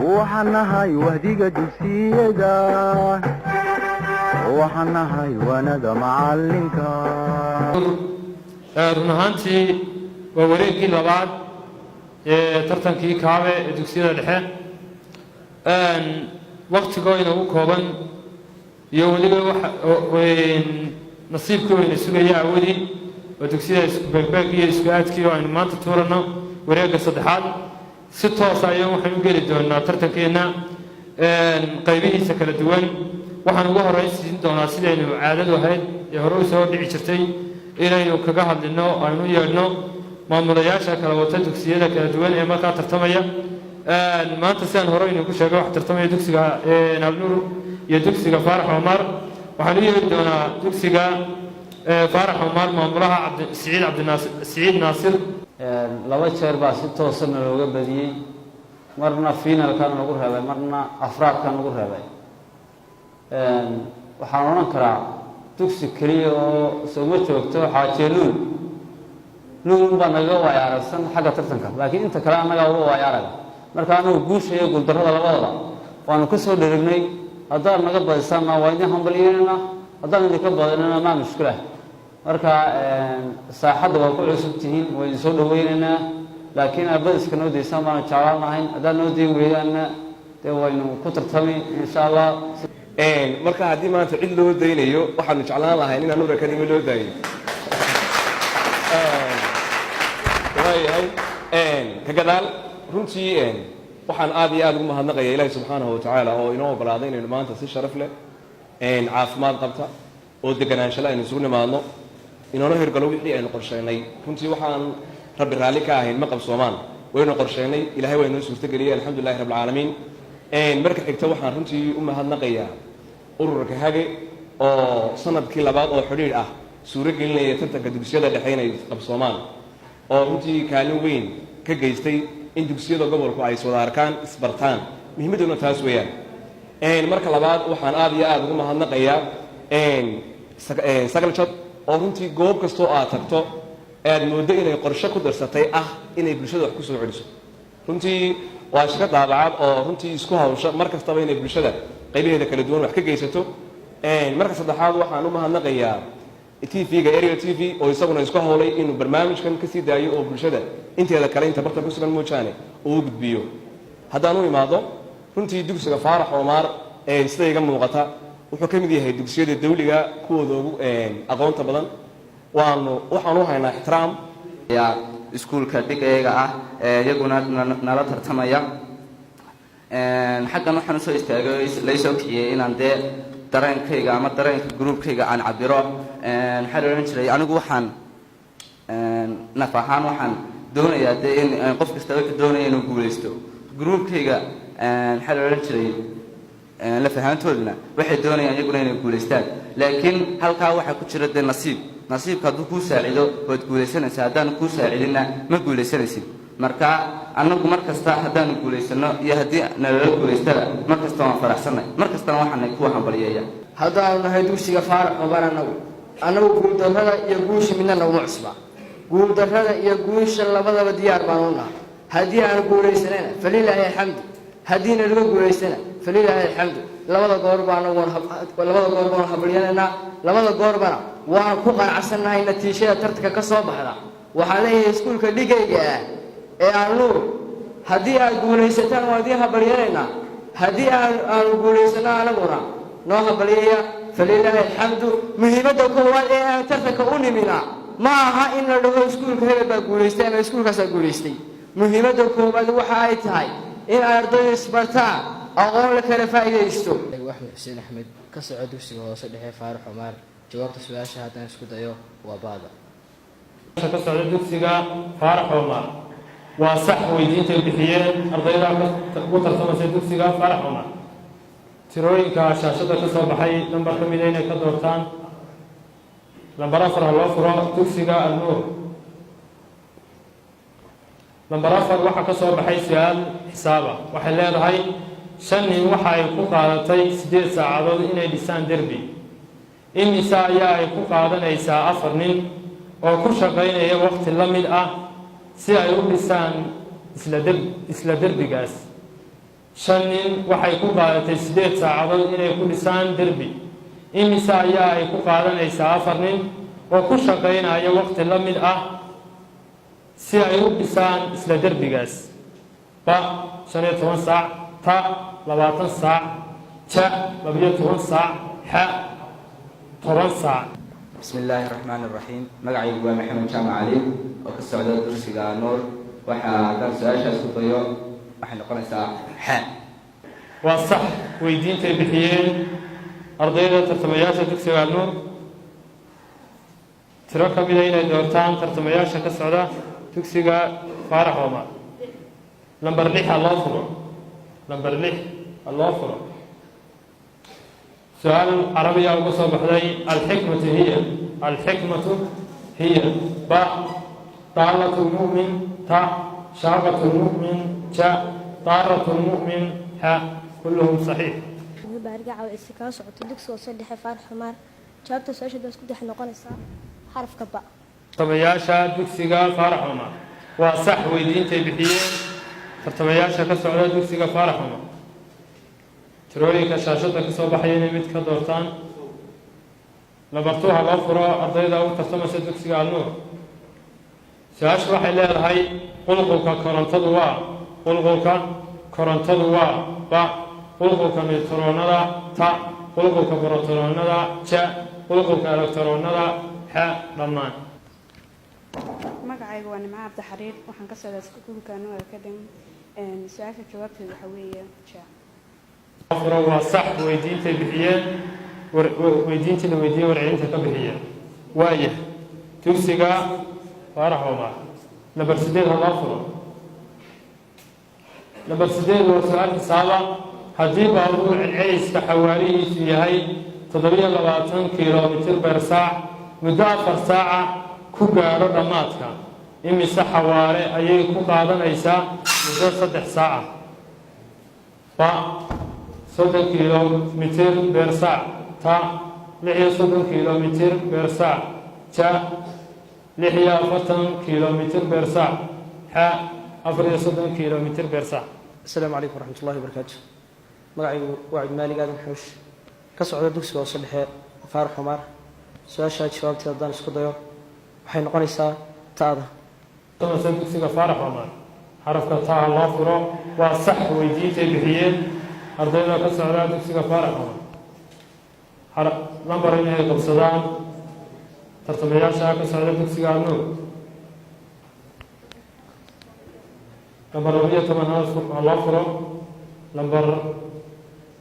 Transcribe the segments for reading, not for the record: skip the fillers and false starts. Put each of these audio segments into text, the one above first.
وحنهاي وهديك دوسيدا وحنهاي وانا معلمك runahantي wareegii labaad tartankii kaabe ee dugsiyada dhexe waqtigoodina u kooban iyo waliba nasiibkii wayna sugaya awadi oo dugsiyada isku beegbeeg iyo isku aadkii oo aynu maanta tuurano wareegga saddexaad si toos ah ayaan waxaan u geli doonaa tartankeena qaybihiisa kala duwan waxaan ugu horeysiin doonaa sidaynu caadadu ahayd ee hore u soo dhici jirtay inaynu kaga hadlino aynu yeedhno maamulayaasha kala wata dugsiyada kala duwan ee markaa tartamaya maanta sidaan hore inuu ku sheegay wax tartamaya dugsiga Alnuur iyo dugsiga Faarax Omar waxaan u yeedhi doonaa dugsiga Faarax Omar maamulaha Saciid Naasir laba jeer baa si toosan looga badiyay marna finalkan lagu reebay marna afraadkan lagu reebay waxaan oran karaa dugsi kaliya oo soo ma joogto xaajeeluun nuun baa naga waayarsan xagga tartanka laakiin inta kale anaga uga waayaraga marka anagu guusha iyo guuldarrada labadaba waanu ka soo dheregnay haddaan naga badisana waa idin hambalyeynayna haddaan idinka badinana ma mushkila marka saaxadda waa ku cusub tihiin waa idin soo dhaweynaynaa laakiin abadiska noo deysan baan jeclaan lahayn haddaan noo deyn weedaana dee waynu ku tartami insha allah marka haddii maanta cid loo daynayo waxaanu jeclaan lahayn in Alnuur Academy loo daayo waayahay ka gadaal runtii waxaan aad iyo aad ugu mahadnaqayaa ilaahay subxaanahu wa tacaala oo inoo oggolaaday inaynu maanta si sharaf leh caafimaad qabta oo deganaansho leh aynu isugu nimaadno inoona hirgalo wixii aynu qorsheynay runtii waxaan rabbi raalli ka ahayn ma qabsoomaan waynu qorsheynay ilaahay waa inoo suurtageliyey alxamdulillahi rabbil caalamiin marka xigta waxaan runtii u mahadnaqayaa ururka hage oo sanadkii labaad oo xidhiidh ah suuro gelinaya tartanka dugsiyada dhexe inay qabsoomaan oo runtii kaalin weyn ka geystay in dugsiyada gobolku ay iswada arkaan isbartaan muhiimaduna taas weeyaan marka labaad waxaan aad iyo aad ugu mahadnaqayaa sagal jad oo runtii goob kastoo aad tagto aad mooddo inay qorshe ku darsatay ah inay bulshada wax ku soo celiso runtii waa shaqo daabacaad oo runtii isku hawsha mar kastaba inay bulshada qaybaheeda kala duwan wax ka geysato marka saddexaad waxaan u mahadnaqayaa TV-ga Area TV oo isaguna isku hawlay inuu barnaamijkan ka sii daayo oo bulshada inteeda kale inta barta ku sugan moojaane uu gudbiyo haddaan u imaado runtii dugsiga Faarax Omar sida iga muuqata wuxuu ka mid yahay dugsiyada dawliga kuwooda ugu aqoonta badan waxaan u haynaa ixtiraam iskuulka dhigayga ah iyaguna nala tartamaya xaggan waxaan soo istaagay la soo kiciyay inaan dee dareenkayga ama dareenka groupkayga aan cabiro maxaa la oran jiray anigu waxaan naf ahaan waxaan doonayaa dee in qof kasta wuxuu doonaya inuu guuleysto groupkayga maxaa la oran jiray la fahantoodna waxay doonayaan iyaguna inay guuleystaan laakiin halkaa waxaa ku jira dee nasiibka hadduu kuu saacido waad guuleysanaysaa haddaan kuu saacidinna ma guuleysanaysid marka annagu mar kasta haddaanu guuleysano iyo haddii nalala guuleystada mar kasta waan faraxsanay mar kastana waxaanay kuwa hambalyeeya haddaanu nahay dugsiga Faarax Omar annagu guuldarrada iyo guusha midna naguma cusba guuldarrada iyo guusha labadaba diyaar baan u nahay haddii aan guuleysanayna falilaahi alxamdu haddiina laga guuleysana falilaahi alxamdu labada goor baan hambalyeynaa labada goorbana waan ku qanacsanahay natiijada tartanka ka soo baxda waxaan leeyahay iskuulka dhigayga ee Alnuur haddii aad guuleysataan waa idin hambalyeynaa haddii aan guuleysana anaguna noo hambalyeeya falilaahi alxamdu muhiimadda koowaad ee aan tartanka u nimina ma aha in la dhaho iskuulka hebel baa guuleystay ama iskuulkaasaa guuleystay muhiimadda koowaad waxa ay tahay in ardaydu isbartaan aqoon la kala faa'iidaysto waxmed xuseen axmed ka socda dugsiga hoose dhexe Faarax Omar jawaabta su'aasha haddaan isku dayo waa baada ka socda dugsiga Faarax Omar waa sax weydiintay bixiyeen ardayda ku tartamaya dugsiga Faarax Omar tirooyinka shaashada ka soo baxay nambar ka mid ah inay ka doortaan lambar 4 loo furo dugsiga Alnuur lambar 4 waxa ka soo baxay su'aal xisaaba waxay leedahay 5 nin waxa ay ku qaadatay 8 saacadood inay dhisaan derbi imisa ayaa ay ku qaadanaysaa 4 nin oo ku shaqaynaya waqti la mid ah si ay u dhisaan isla derbigaas 5 nin waxay ku qaadatay 8 saacadood inay ku dhisaan derbi. Imise ayaa ay ku qaadanaysaa 4 nin oo ku shaqaynaya waqti la mid ah si ay u dhisaan isla derbigaas? Ba 15 saac, ta 20 saac, ja 12 saac, ha 10 saac. بسم الله الرحمن الرحيم مقعي هو محمد جامع علي وكسر درسي نور وحا درس عائشة سطيو وحا نقول ساعة حا وصح ويدين تبحيين أرضية ترتمياشة دكسي نور تركب إلينا دورتان ترتمياشة كسعودة دكسي فارح وما نمبر لح الله فرع نمبر لح الله فرع سؤال عربي أو قصة بحدي الحكمة هي با طالة المؤمن تا شاقة المؤمن جا طارة المؤمن ها كلهم صحيح. برجع والاستكاس وتدكس وصل حفار حمار جابت سؤال شو دكس كده نقول حرف كبا. طب يا شاد دكسيجا فارح حمار وصح ويدين تبحيين ترتمياشا كسعودة دكسيجا فارح حمار. تروري كشاشة كسو بحيين ميت كدورتان لبرتوها غفرة أرضيدا وترتمى سدكسي على النور ساش waxay leedahay qulqulka korontada waa qulqulka korontada waa ba qulqulka neutronada ta qulqulka protonada ja qulqulka elektronada ha dhamaan magacaygu waa Nimco Cabdi Xariir waxaan ka socdaa iskuulka Nuur Academy su'aasha jawaabteedu waxa weeye ja غفرة وصح ويدين تبحيين ويدين تلويدين ورعين تكبحيين وايه تكسيقا فارح وما نبر سديد هالغفرة نبر سديد وسؤال حسابة هديب أبو العيس كحواليه في هاي 720 كيلومتر برساع مدافر ساعة كوغارو دماتك إمي سحواري أي كوغادن أيسا مدافر 3 ساعة صدق كيلومتر برساع تا لحية صدق كيلومتر برساع تا لحية 40 كيلومتر برساع ها أفريقيا صدق كيلومتر برساع. السلام عليكم ورحمة الله وبركاته. مقعي وعد مالي قادم حوش كسعودة دوكس وصل فارح حمار سؤال شاهد شباب تلدان اسكو وحين نقونيسا تادا طبعا سدوكسي فارح حمار حرف تا الله فرو وصح ويدين تبحيين أرضينا كسعودة دوكسي فارح حمار نمبر إنها قبصدان ترتمياشا كسعودة دوكسي نور نمبر 108 الله فرو نمبر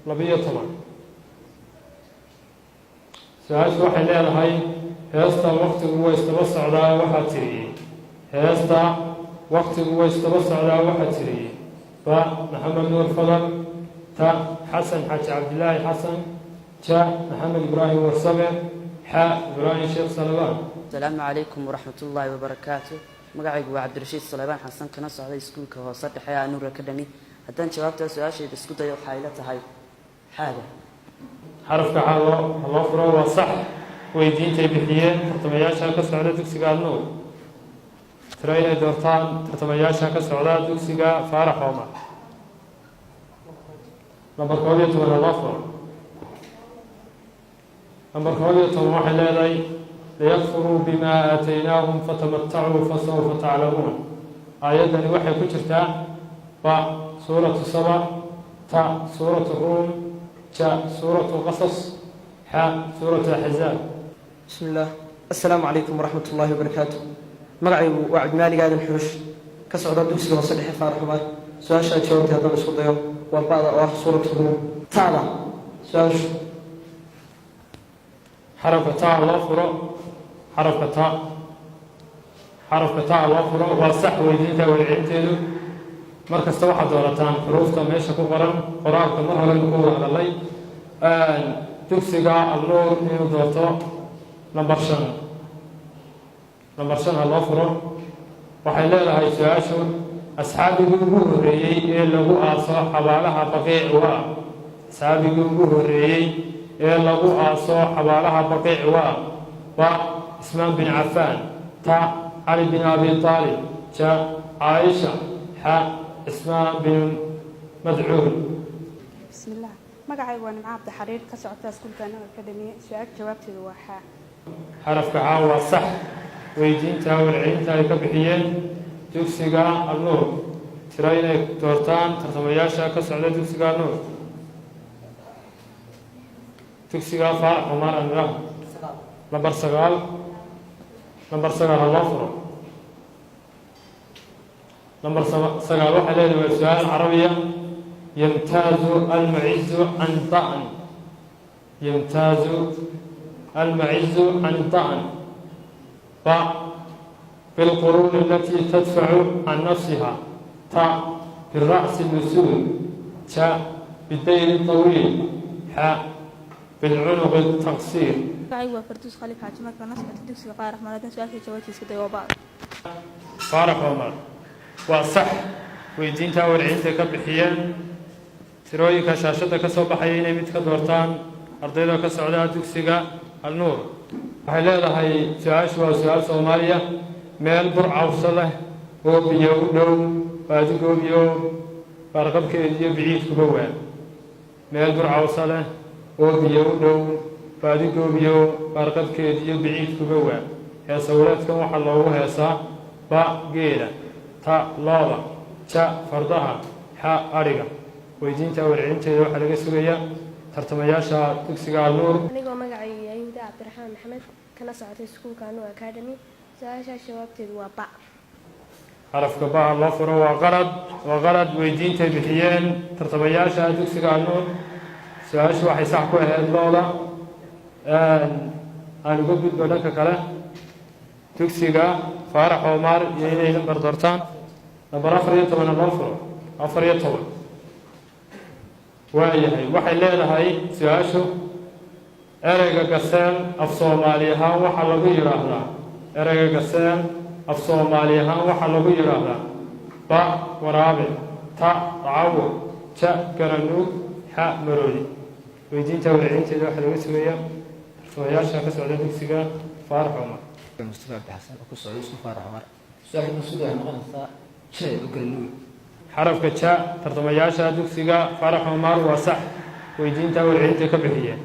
208 سؤال waxay leedahay heesta waqtigu way istaba socdaa waxa tiriyay heesta waqtigu way istaba socdaa waxa tiriyay ba maxamed nuur fadal ta xasan xaaji cabdilaahi xasan ja maxamed ibraahim warsabe xa ibraahim sheekh salabaan. السلام عليكم ورحمة الله وبركاته. magacaygu waa cabdirashiid salebaan xasan kana socday iskuulka hoose dhexe ee Nuur Academy. haddaan jawaabta su-aasheeda isku dayo waxay la tahay xaaga xarafka xaalo loo furo waa sax weydiintay bixiyeen tartamayaasha ka socda dugsiga Nuur tirayna doortaan tartamayaasha ka socda dugsiga Faarax Omar number 12 loo furo number 12 waxay leedahay ليكفروا بما آتيناهم فتمتعوا فسوف تعلمون. آية وحي كجرتا با سورة السبع تا سورة الروم جا سورة القصص حا سورة الأحزاب. بسم الله. السلام عليكم ورحمة الله وبركاته. مقعي وعد مالي قاعد نحوش كسعودة دوكسي وصلح فارح حمار سؤال شاهد شوابتي هذا بسكو ضيو وبعض أواح سورة الروم تعالى سؤال حركة تا الله فرق حركة تا الله فرق والصح ويدينتا والعينتيدو مركز توحى دورتان حروفتا ميشا كوغران قرآنك مرهلا نكوغا غلي تكسيغا النور إنو دورتو نمبر 5 الله فرق waxay leedahay su'aashu asxaabigii ugu horeeyay ee lagu aaso xabaalaha baqiic waa asxaabigii ugu horeeyay ee lagu aaso xabaalaha baqiic waa عثمان بن عفان تا علي بن أبي طالب جاء عائشة حا عثمان بن madcuul. بسم الله magacaygu waa nimco cabdixariir ka socota iskuulka annaga akademiya su-aal jawaabteedu waa xaa xarafka caa waa sax weydiinta warcelinta ay ka bixiyeen dugsiga alnuur tiro inay doortaan tartamayaasha ka socda dugsiga alnuur. dugsiga faarax cumar almiraah lambar 9 lambar 9 ha loo furo. lambar 9 waxay leedahay waa su-aal carabiya. يمتاز المعز عن طعن يمتاز المعز عن طعن ط بالقرون التي تدفع عن نفسها ط بالرأس النسول ت بالدين الطويل ح بالعنق التقصير. أيوة فردوس خليفة حاج مكة نصبت الدكسي فارح مرة سؤال في جواتي سكدي وبعض فارح عمر وصح ويدينتا ورعينتا كبحيان tirooyinka shaashada ka soo baxaya inay mid ka doortaan ardayda ka socda dugsiga alnuur. waxay leedahay su-aashu waa su-aal soomaaliya. meel burcawso leh oo biyo u dhow baadigoobiyo baarqabkeed iyo biciidkuba waa. meel burcawso leh oo biyo u dhow baadigoobiyo baarqabkeed iyo biciidkuba waa. heesawleedkan waxaa loogu heesaa ba geela ta looda ja fardaha xa adhiga. weydiinta warcelinteeda waxaa laga sugayaa tartamayaasha dugsiga alnuur. anigoo magacaygu yahay huda cabdiraxmaan maxamed kana socotay iskuulka alnuur academy su-aashaas jawaabteedu waa ba. xarafka ba loo furo waa qalad weydiintay bixiyeen tartamayaasha dugsiga alnuur. su-aashu waxay sax ku ahayd looda. aan uga gudbo dhanka kale dugsiga faarax cumar iyo inay lambar doortaan lambar 14 loo furo 14 waayahay. waxay leedahay su-aashu ereyga gaseen af soomaali ahaan waxaa lagu yidhaahdaa ereyga gaseen af soomaali ahaan waxaa lagu yidhaahdaa ba waraabe ta cawo ja garanuug xa maroodi. weydiinta warcelinteeda waxaa laga sugayaa tartamayaasha ka socda dugsiga faarax cumar. mustafa abdixasan oo ku socda isku faarax cumar su-aasha masuud waxay noqonaysaa jay oo garanuug. xarafka ja tartamayaasha dugsiga faarax cumar waa sax weydiinta warcelinta ka bixiyeen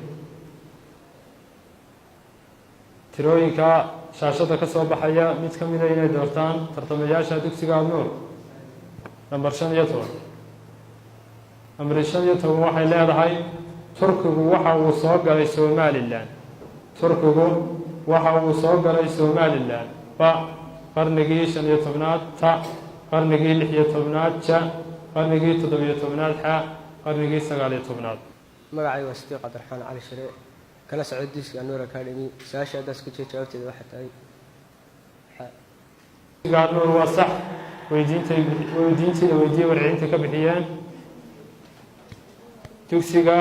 tirooyinka shaashada ka soo baxaya mid ka mida inay doortaan tartamayaasha dugsiga alnuur. lambar 15 lambar 15 waxay leedahay turkigu waxa uu soo galay somalilan. turkigu waxa uu soo galay somalilan ba qarnigii 15aad ta qarnigii 16aad ja qarnigii 17aad xa qarnigii 19aad. magacaygu waa Sidiiq Cabdiraxmaan Cali Shire kana socda dugsiga Alnuur Academy su-aasha haddaas ku jeed jawaabteeda waxay tahay dugsiga alnuur waa sax weydiintii warcelinta ka bixiyeen dugsiga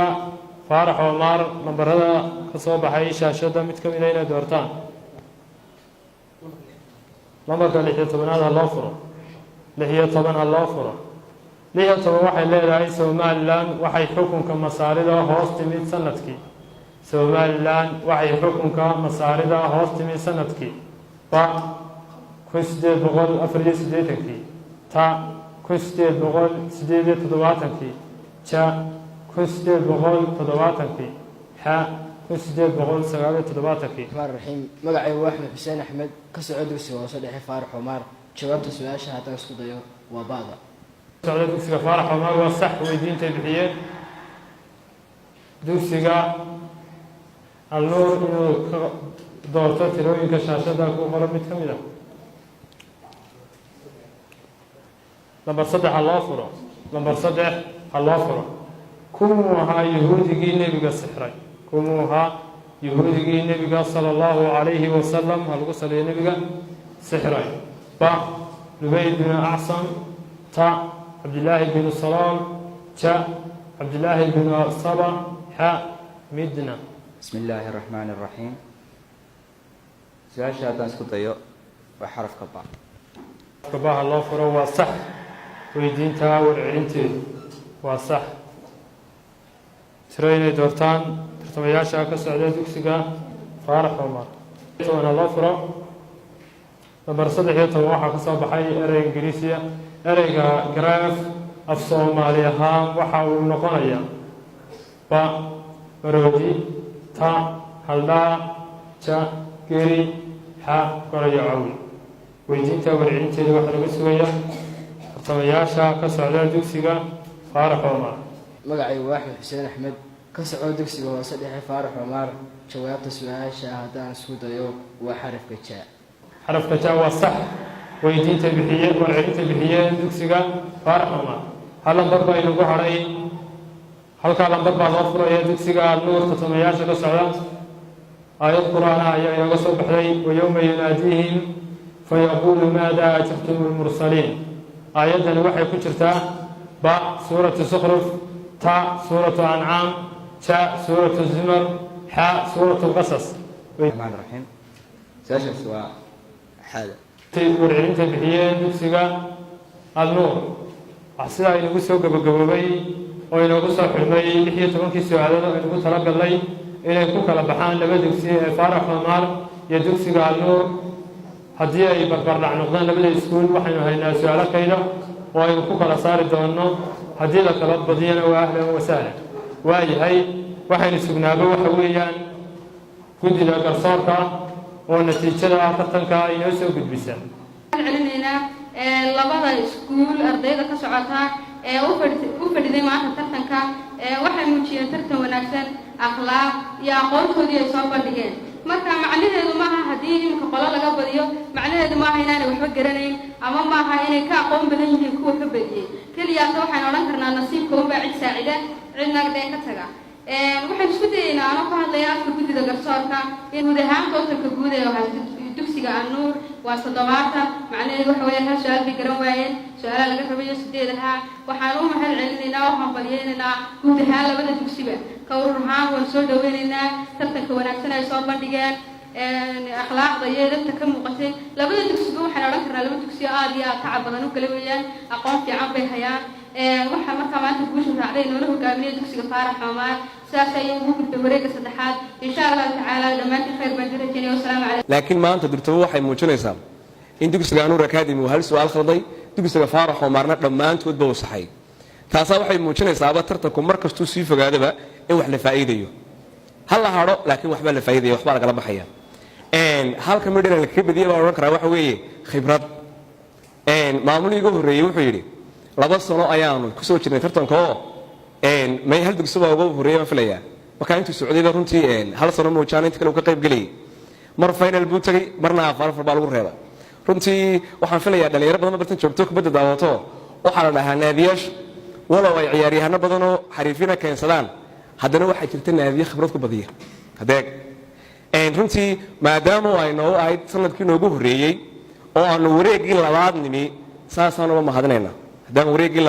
faarax cumar lambarada ka soo baxay shaashada mid ka mida inay doortaan. lambarka 16aad ha loo furo 16 ha loo furo. 16 waxay leedahay somalilan waxay xukunka masaarida hoos timid sanadkii. somalilan waxay xukunka masaarida hoos timid sanadkii ba 1884 ta 1878 ja 1870 xa 1879. raxiim magacaygu axmed xuseen axmed ka socda dugsiga hoose dhexe faarax cumar jawaabta su-aasha haddaan isku dayo waa ba'da. socda dugsiga faarax cumar waa sax weydiintay bixiyeen dugsiga alnuur inuu ka doorto tirooyinka shaashada ku qoran mid ka mid ah. lambar 3 ha loo furo lambar 3 ha loo furo. kumuu ahaa yahuudigii nebiga sixray kumuu ahaa yahuudigii nebiga sala allahu calayhi wasalam ha lagu saleeyo nebiga sixray ba lubayd bin acsam ta cabdillaahi bin salaam ja cabdillaahi bin saba xa midna. بسم الله الرحمن الرحيم su-aasha haddaan isku dayo waa xarafka ba. xarafka loo furo waa sax weydiinta warcelinteedu waa sax. tiro inay doortaan tartamayaasha ka socda dugsiga faarax cumar. loo furo lambar 13 waxaa ka soo baxay erey ingiriisiya ereyga graph af soomaali ahaan waxa uu noqonayaa ba maroodi ta haldhaa ja geri xa gorayo cawl weydiinta warcelinteeda waxaa laga sugayaa tartamayaasha ka socda dugsiga faarax omar. magacaygu waa axmed xuseen axmed ka soco dugsiga hoose dhexe faarax omar jawaabta su-aasha haddaan isku dayo waa xarafka ja. xarafka ja waa sax. weydiinta warcelinta bixiyeen dugsiga faarax omar hal lambar baa inagu hadhay. halkaa lambar baa loo furaya dugsiga nuur tartamayaasha ka socda. aayad qur-aan ah ayaa inooga soo baxday wayowma yunaadiihim fayaquulu maada ajabtum lmursaliin. aayaddani waxay ku jirtaa ba suuratu sukhruf ta suuratu ancaam ja suuratu zumar xa suuratu qasas. الرحمن الرحيم ساشا سواء حاجة warcelinta bixiyeen dugsiga alnuur sidaa inagu soo gabagaboobay oo inoogu soo xidhmay 16 su-aalood oo inagu talagalnay inay ku kala baxaan laba dugsi ee faarax omar iyo dugsiga alnuur. haddii ay barbardhac noqdaan labada iskuul waxaynu haynaa su-aalo kayda oo aynu ku kala saari doonno. haddii la kala badiyana waa ahlan wasahlan. waayahay waxaynu sugnaaba waxa weeyaan guddida garsoorka oo natiijada tartanka inoo soo gudbisa. celinaynaa labada iskuul ardayda ka socota ee u fadhiday maanta tartanka waxay muujiyeen tartan wanaagsan akhlaaq iyo aqoontoodii ay soo bandhigeen. marka macnaheedu maaha haddii imika qolo laga badiyo macnaheedu maaha inaanay waxba garanayn ama maaha inay ka aqoon badan yihiin kuwa ka badiyey. keliyaase waxaynu odhan karnaa nasiibka unbaa cid saacida cidna dheen ka taga. waxaan isku dayaynaa anoo ka hadlaya afka guddida garsoorka in guud ahaan tootanka guud ee dugsiga alnuur waa 70. macnaheedu waxa weeye hal su-aal bay garan waayeen su-aalaha laga rabayo 8 ahaa. waxaan u mahad celinaynaa oo hambalyaynaynaa guud ahaan labada dugsiba ka urur ahaan waan soo dhaweynaynaa tartanka wanaagsan ay soo bandhigeen akhlaaqda iyo edabta ka muuqatay. labada dugsiba waxaan odhan karnaa laba dugsi aad iyo aad tacab badan u kala weeyaan aqoon fiican bay hayaan. waxaa markaa maanta guusha raacday noola hogaaminaya dugsiga faarax omar sidaas ayay ugu gudbay wareegga saddexaad insha allahu tacaala dhammaantiin khayr baan ka rajaynaya wasalaamu calaykum. laakiin maanta durtabo waxay muujinaysaa in dugsiga anuur academy uu hal su-aal khalday dugsiga faarax omarna dhammaantoodba uu saxay. taasaa waxay muujinaysaaba tartanku mar kastuu sii fogaadaba in wax la faa'iidayo. hal la hadho laakiin waxbaa la faa'iidaya waxbaa lagala baxaya. halka midhana lakaga badiyay baan odhan karaa waxa weeye khibrad. maamulihii ugu horreeyey wuxuu yidhi 2 sano ayaanu kusoo jirnay tartanka oo may hal dugsi baa ugu horreeyay ma filayaa. markaa intuu socdayba runtii 1 sano moojaan inta kale uu ka qayb gelayay. mar final buu tagay marna afar baa lagu reebay. runtii waxaan filayaa dhalinyaro badan bartan joogto kubadda daawato waxaa la dhahaa naadiyash walow ay ciyaaryahano badan oo xariifina keensadaan haddana waxaa jirta naadiye khibrad ku badiya. hadeeg runtii maadaama ay noo ahayd sanadkii noogu horreeyey oo aanu wareeggii labaad nimi saasaanuma mahadinaynaa. haddaan wareeggii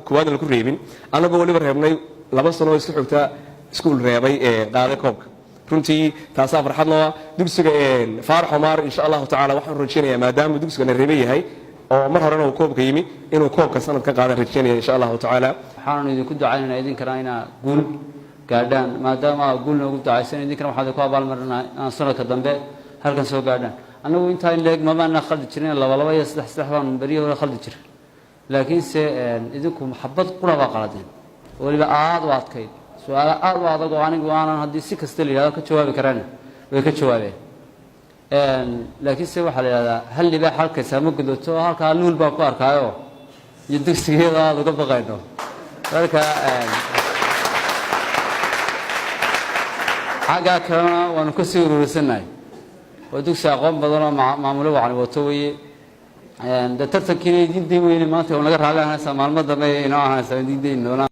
koowaad lagu reebin annagoo weliba reebnay 2 sano oo isku xigta iskuul reebay ee qaaday koobka. runtii taasaa farxad noo ah dugsiga faarax omar insha allahu tacaala waxaan rajeynayaa maadaama dugsigana reebe yahay oo mar horena uu koobka yimi inuu koobka sanad ka qaadan rajeynaya insha allahu tacaala. waxaanu idinku ducaynaynaa idinkana inaad guul gaadhaan maadaama aad guul noogu ducaysan idinkana waxaad ku abaalmarinaa inaan sanadka dambe halkan soo gaadhaan. annagu intaa in leeg mamaana khaldi jirin 2 iyo 3 baan beriyo hore khaldi jiray laakiinse idinku maxabad qura baa qaladeen weliba aad u adkayd su-aalo aad u adag oo anigu aanan haddii si kasta la yidhahdo ka jawaabi karaan way ka jawaabeen. laakiinse waxaa la yidhahdaa hal libaax halkaysaa ma gudato halkaa luul baan ku arkaayo iyo dugsigeeda aad uga baqayno. marka xaggaa kalena waanu ka sii uruurisannahay oo dugsi aqoon badan oo maamulo wacni wato weye. de tartankiina idiin dayn weyne maanta oo naga raali ahanaysaa maalmo dambe inoo ahanaysaa idiin dayn doonaa.